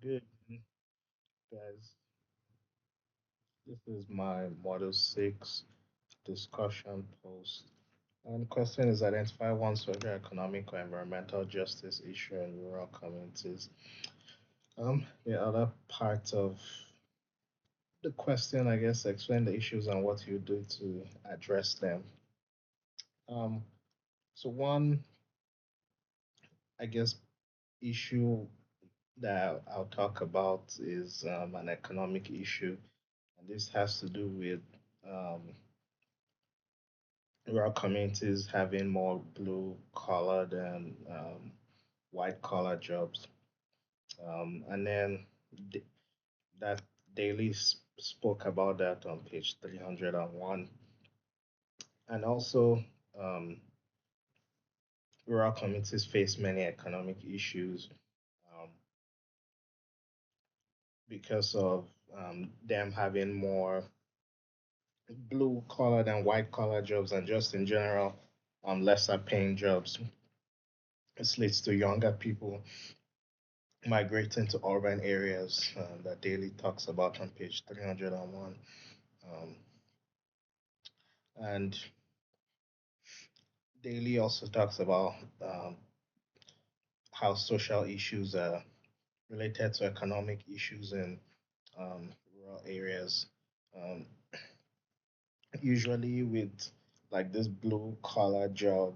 Good, guys. This is my Model 6 discussion post. And the question is identify one social, economic, or environmental justice issue in rural communities. The other part of the question, I guess, explain the issues and what you do to address them. Um, so one, I guess, issue that I'll talk about is an economic issue, and this has to do with um, rural communities having more blue collar than white collar jobs. And then d- that Daily spoke about that on page 301. And also, um, rural communities face many economic issues um, because of them having more blue collar than white collar jobs, and just in general, lesser paying jobs. This leads to younger people migrating to urban areas that Daily talks about on page 301. Um, and Daily also talks about um, how social issues are related to economic issues in rural areas. Um, Usually, with like this blue collar job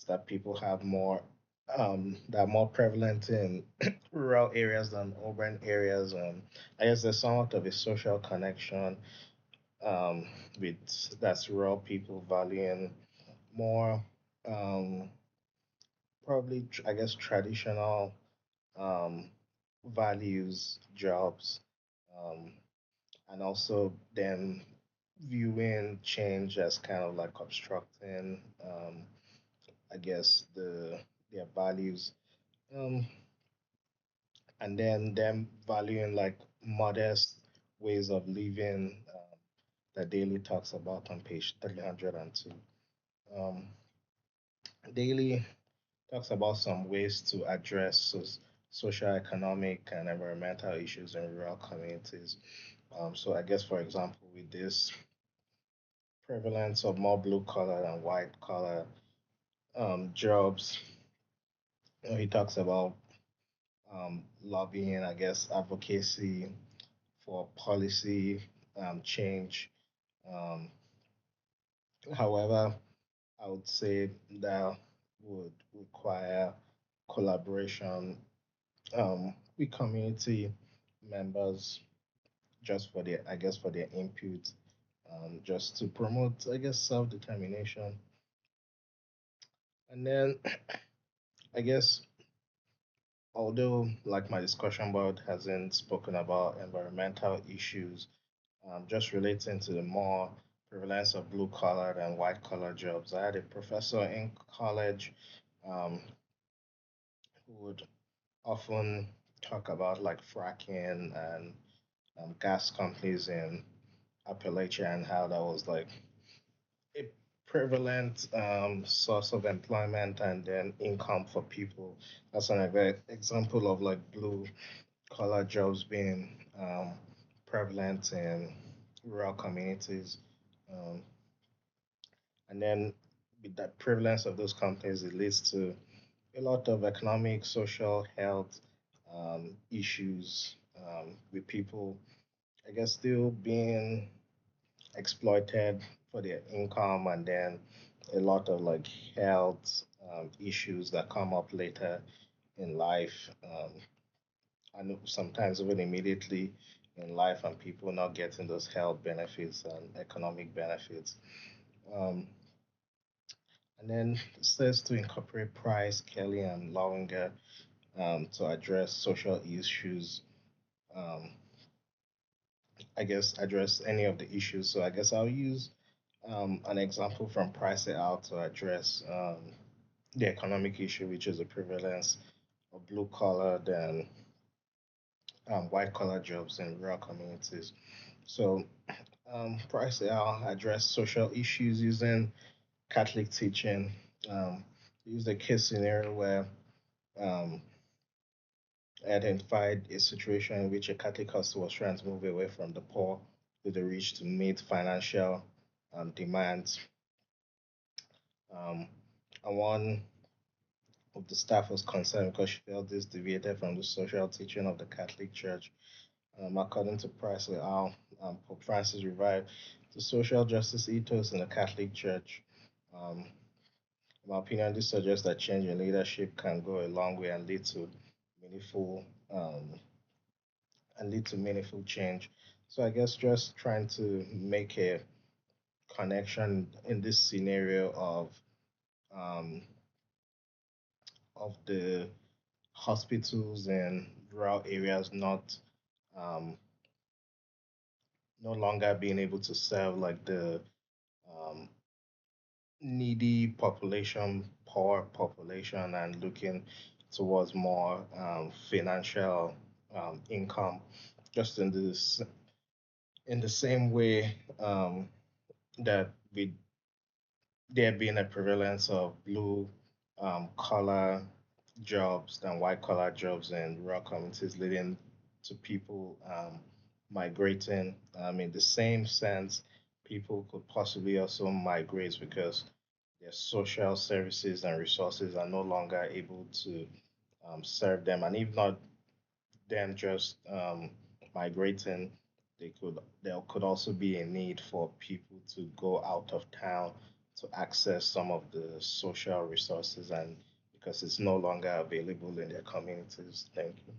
that people have more, that are more prevalent in rural areas than urban areas. I guess there's somewhat of a social connection um, with that's rural people valuing more probably I guess traditional um, values, jobs, um, and also them viewing change as kind of like obstructing I guess their values. Um, and then them valuing like modest ways of living that Daily talks about on page 302. Um, Daily talks about some ways to address social, economic, and environmental issues in rural communities. So, I guess, for example, with this prevalence of more blue collar and white collar jobs, he talks about lobbying, I guess, advocacy for policy change. Um, However, I would say that would require collaboration with community members just for their, I guess, for their input, just to promote, I guess, self-determination. And then I guess, although like my discussion board hasn't spoken about environmental issues, just relating to the more prevalence of blue collar and white collar jobs, I had a professor in college um, who would often talk about like fracking and gas companies in Appalachia and how that was like a prevalent source of employment and then income for people. That's an example of like blue collar jobs being prevalent in rural communities. Um, and then with that prevalence of those companies, it leads to a lot of economic, social, health issues with people, I guess, still being exploited for their income, and then a lot of like health issues that come up later in life, and sometimes even immediately in life, and people not getting those health benefits and economic benefits. Um, and then it says to incorporate Price, Kelly, and Lowinger to address social issues. Um, I guess address any of the issues. So I guess I'll use an example from Price It Out to address the economic issue, which is the prevalence of blue collar than white collar jobs in rural communities. So Price It Out address social issues using Catholic teaching. Use a case scenario where um, identified a situation in which a Catholic hostel was trying to move away from the poor to the rich to meet financial demands. Um, and one of the staff was concerned because she felt this deviated from the social teaching of the Catholic Church. According to Price et al., Pope Francis revived the social justice ethos in the Catholic Church. Um, in my opinion, this suggests that change in leadership can go a long way meaningful um, lead to meaningful change. So I guess just trying to make a connection in this scenario um, of the hospitals in rural areas not um, no longer being able to serve like the um, needy population, poor population, and looking towards more financial income. Just in the same way that we there being a prevalence of blue collar jobs than white collar jobs in rural communities, leading to people migrating. In the same sense, people could possibly also migrate because their social services and resources are no longer able to serve them. And if not them just migrating, there could also be a need for people to go out of town to access some of the social resources and because it's no longer available in their communities. Thank you.